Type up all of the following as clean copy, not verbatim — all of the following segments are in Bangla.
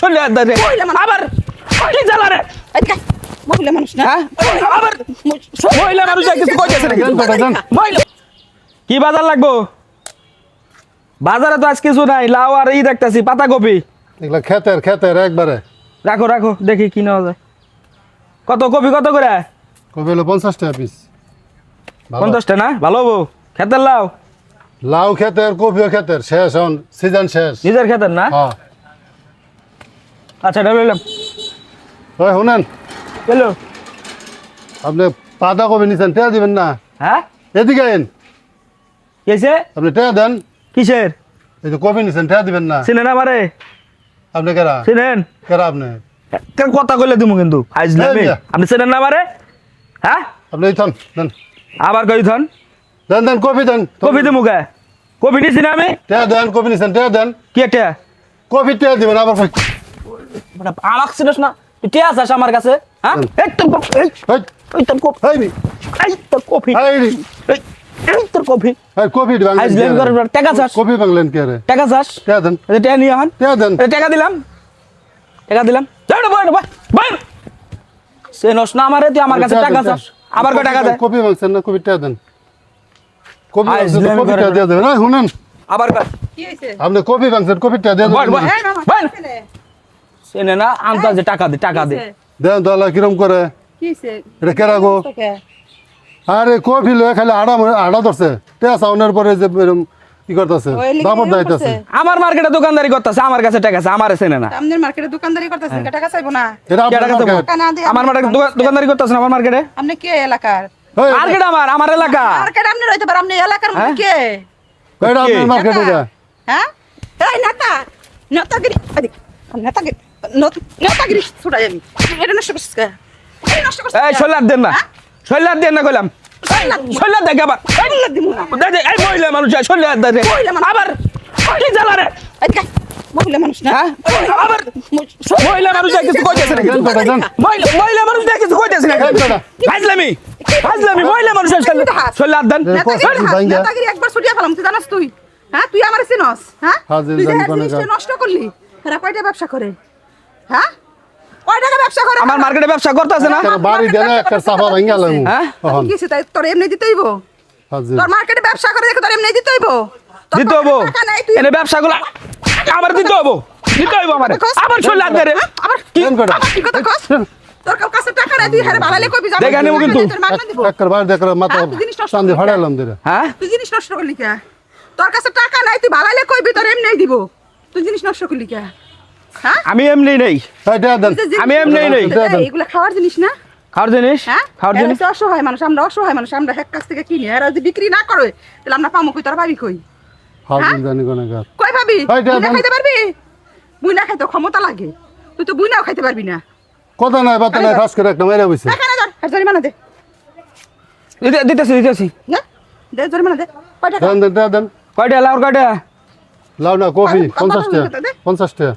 চলে দে আবার কি জ্বালা রে মহিলা মানুষ না আবার মহিলা মানুষ কিছু কইতেছে নাকি কি বাজার লাগবো বাজারে তো আজ কিছু নাই লাউ আর ই দেখতাছি পাতাকপি এগুলা খেতের একবারে রাখো রাখো দেখি কি নেওয়া যায় কত কপি কত করে কপি হলো 50 টাকা পিস 50টা না ভালো হবো খেতের লাউ লাউ খেতের কপিও খেতের শেষ হন সিজন শেষ নিজের খেতের না হ্যাঁ আচ্ছা এটা লইলাম ওই শুনেন চলো আপনি পাতা কপি নিছেন টেয়া দিবেন না হ্যাঁ এদিকে আইন কেছে আপনি টেয়া দেন কিসের এই যে কপি নিছেন টেয়া দিবেন না চিনেন আমারে আপনি কেরা চিনেন কেরা আপনি কথা কইলে দিমু কিন্তু আইজলামি আপনি চিনেন না আমারে হ্যাঁ আপনি এই থন দেন আবার কই ধন দেন কপি দেন কপি দিমু কে কপি নিছি না আমি টেয়া দেন কপি নিছেন টেয়া দেন কি এটা কপি টেয়া দিবেন আবার কই আলাক চিনস না তুই আছিস আমার কাছে হ্যাঁ এই তোর এই এই তোর কপি এই এই তোর কপি এই তোর কপি এই কপি আইজলামি করে টাকা চাস কপি বাংলেন কে রে টাকা চাস টেয়া দেন টাকা নিয়ে হন টেয়া দেন টাকা দিলাম যাই না বই সে নস না আমারে তুই আমার কাছে টাকা চাস আবার কয় টাকা দে কপি বাংছেন না কপি টেয়া দেন কপি বাংছেন আইজলামি কপি করে টেয়া দিয়ে দেবেন এই শুনেন আবার কয় কি হইছে আপনি কপি বাংছেন কপি টেয়া দিয়ে বল বল দেবেন এই মামা বল। ছেলে সেনে না আন্দাজে টাকা দে দেন দলা কিরম করে কি হইছে এটা কেরা গো আরে কপি লয়ে খালি আড়া ধরছে টেয়া সাউনের পরে যে এরম কি করতেছে দাপট দাইতেছে আমার মার্কেটে দোকানদারি করতেছে আমার কাছে টাকা আছে আমার সেনে না আমাদের মার্কেটে দোকানদারি করতেছেন টাকা চাইবো না এটা কে টাকা দেবো? টাকা না দিয়ে আমার মার্কেটে দোকানদারি করতেছে আমার মার্কেটে আপনি কে এলাকার মার্কেট আমার এলাকা মার্কেট আপনি রইতে পারেন আপনি এলাকার মধ্যে কে এটা আপনার মার্কেট এটা হ্যাঁ এই নেতাগিরি এদিক নেতাগিরি নেতাগিরি ছুটাই আমি এটা নষ্ট করছিস কে এই নষ্ট করছিস এই শৈলার দেন না শৈলার দেন না কইলাম শৈলার দেখ আবার শৈলার দিমু না দে দে এই মহিলা মানুষ শৈলার দে মহিলা মানুষ। আবার কি জ্বালা রে এদিকে মহিলা মানুষ না হ্যাঁ আবার মহিলা মানুষ কিছু কইতেছে নাকি মহিলা মানুষ কিছু কইতেছে নাকি ফাজলামি মহিলা মানুষ শৈলার দেন নেতাগিরি একবার ছুটিয়ে ফেলাম তুই জানাস তুই হ্যাঁ তুই আমার চিনস হ্যাঁ হাজির তুই যে জানি কোন জিনিসটা কাজ। নষ্ট করলি এরা কয়টা ব্যবসা করে হ্যাঁ কয় টাকা ব্যবসা করে আমার মার্কেটে ব্যবসা করতেছে না বাড়ি দেন একটা সাফা ভাঙ্গা লাইমু হ্যাঁ? তখন কি তাই তোর এমনি দিতে হইব হাজির তোর মার্কেটে ব্যবসা করে দেখে তোর এমনি দিতে হইব তোর দিতে হবো পকেটে টাকা নাই তুই এনে ব্যবসাগুলো আমার দিতে হবো আমার আবার শৈলার দে রে আবার দেন কয়টা? আবার কি কথা কস তোর কাছে টাকা নাই তুই হারে ভাড়ালে কইবি যাবে দেখে নেবো কিন্তু। তোর মাগনা দিব একবার বাইরে দেখ মাথা হ্যাঁ, তুই জিনিস নষ্ট চান্দি করলি। ফাড়াইলাম দিরে হ্যাঁ তুই জিনিস নষ্ট করলি কে তোর কাছে টাকা নাই তুই ভাড়ালে কইবি তোর এমনি দিব তুই জিনিস নষ্ট করলি কে হ্যাঁ আমি এমনি নেই এই টেয়া দেন তুই যে জিনিস আমি এমনি নষ্ট নেই। করলি, এই, এগুলা খাওয়ার জিনিস না খাওয়ার জিনিস হ্যাঁ খাওয়ার এরা জিনিস হচ্ছে অসহায় মানুষ আমরা অসহায় মানুষ আমরা এক কাছ থেকে কিনি এরা যদি বিক্রি না করে তাহলে আমরা পামো কই তোর ভাবি কই হাজির জানি কোন কাজ কই ভাবি এই যে বুইনা এখন- খাইতে পারবি বুইনা খাইতে ক্ষমতা লাগে তুই তো বুইনাও খাইতে পারবি না কথা নাই বাতা নাই ঠাস করে একটা মেরে বইছে দেখা না ধর আর জরিমানা দে দিতেছি না দে জরিমানা দে কয় টাকা দেন দেন টেয়া দেন কয়টা লাউর কয়টা লাউ না কফি আর 50 টাকা দে। 50 টাকা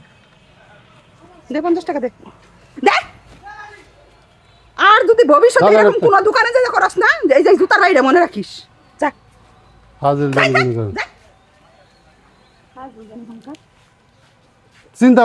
দে 50 টাকা দে দে আর যদি ভবিষ্যতে তাহলে এরকম কোনো দোকানে যাই করস না এই যে জুতার বাইরে মনে রাখিস যা হাজির জানি কোন কাজ যা চিন্তা